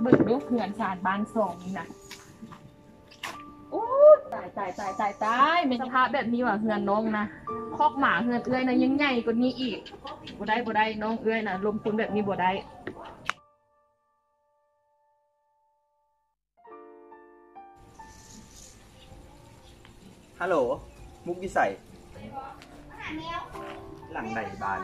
เบิ่งดูเขื่อนสารบ้านสองนี่นะโอ้ตายเป็นสภาพแบบนี้ว่ะเฮือนน้องนะคอกหมาเฮือนเอื้อยนะยังใหญ่กว่านี้อีกบ่ได้น้องเอื้อยนะลมคุณแบบนี้บ่ได้ฮัลโหลมุกวิสัยหลังใดบาน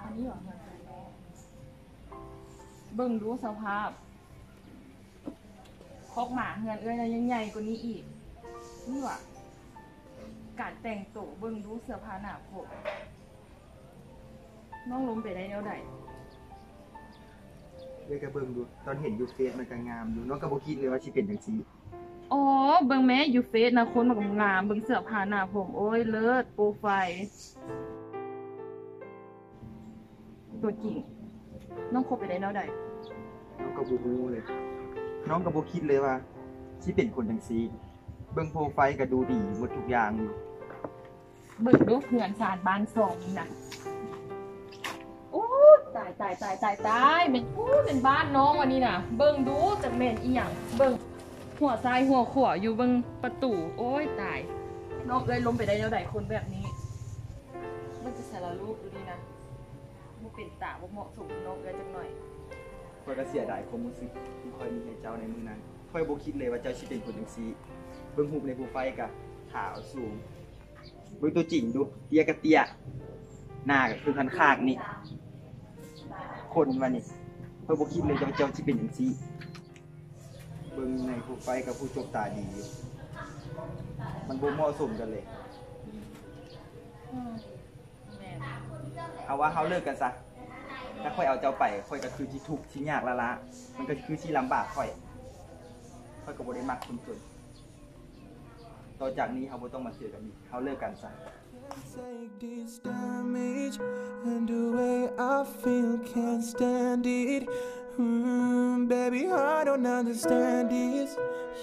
อันนี้เหรอเบิ่งดูสภาพคอกหมาเฮือนเอื้อยนะยังใหญ่กว่านี้อีกนี่ว่ะการแต่งตัวเบิ่งดูเสื้อผ้าหน้าผมน้องล้มไปได้แล้วใดเอ้ยก็เบิ่งดูตอนเห็นยูเฟซมันก็งามอยู่น้องก็บ่คิดเลยว่าสิเป็นจังซี่อ๋อเบิ่งแม่อยู่เฟซนะคนมันก็งามเบิ่งเสื้อผ้าหน้าผมโอ้ยเลิศโปรไฟล์ตัวจริงน้องคบไปได้แล้วใดน้องก็บ่รู้เลยน้องก็บ่คิดเลยว่าสิเป็นคนจังซี่เบิ่งโปรไฟล์ก็ดูดีหมดทุกอย่างอยู่เบิ่งดูเขื่อนสารบ้านสองนี่นะโอ้ตายเป็นบ้านน้องวันนี้น่ะเบิ่งดูจะแม่นอีหยังเบิ่งหัวซ้ายหัวขวาอยู่เบิ่งประตูโอ้ยตายน้องเลยล้มไปได้แล้วใดคนแบบนี้มันจะสารรูปดูดีนะบ่เป็นตาบ่เหมาะสมน้องเลยจังหน่อยข้อยก็เสียดายความรู้สึกที่ค่อยมีให้เจ้าในมื้อนั้นค่อยบ่คิดเลยว่าเจ้าสิเป็นคนจังซี่เบิ่งรูปในโปรไฟล์ก็ขาวสูงเบิ่งตัวจริงดูเตี้ยก็เตี้ยหน้าก็คือคันคากนี่คนว่านี่ค่อยบ่คิดเลยว่าเจ้าสิเป็นจังซี่เบิ่งในโปรไฟล์ก็ผู้จบตาดีอยู่มันบ่เหมาะสมกันเลยเอาว่าเฮาเลิกกันซะถ้าค่อยเอาเจ้าไปค่อยก็คือที่ทุกข์ที่ยากละมันก็คือที่ลำบากค่อยก็บ่ได้มักคนจนต่อจากนี้เฮาบ่ต้องมาเจอกันอีกเฮาเลิกกันซะ Take this damage and the way I feel can't stand it. Baby, I don't understand this.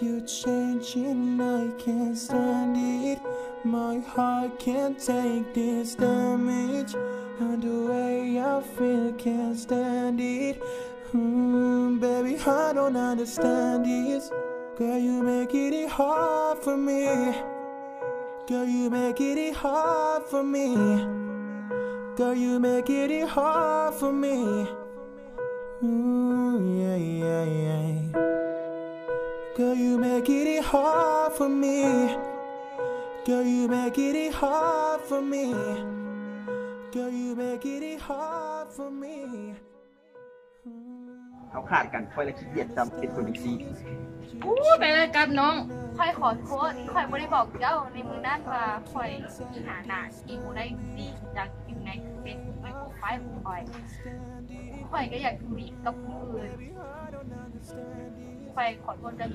You changing, I can't stand it. My heart can't take this damage and the way I feel can't stand it. Baby, I don't understand this. Girl, you make it hard for me. Girl, you make it hard for me. Girl, you make it hard for me. Yeah. Girl, you make it hard for me. Girl, you make it hard for me. Girl, you make it hard for me. เขาขาดกันค่อยละขี้เกียจจำเป็นคนจังซี่ไปเลยกับน้องค่อยขอโทษค่อยไม่ได้บอกเจ้าในมือนั้นว่าค่อยมีหาหน้าที่กูได้ดีจากอยู่ในเป็นในโปรไฟล์ของค่อยก็อยากดูดีกับคนอื่นค่อยขอโทษกัน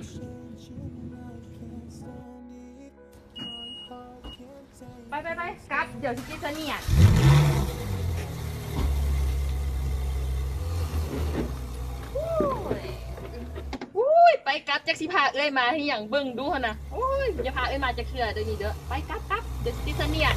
ไปครับเดี๋ยวที่จะเนี่ยไปกับแจ็คสิพาเอ้ยมาให้อย่างเบิ่งดูนะโอ้ยอย่าพาเอ้ยมาจะเคลียร์เดี๋ยวนี้เด้อไปกับเดี๋ยวดิสเนีย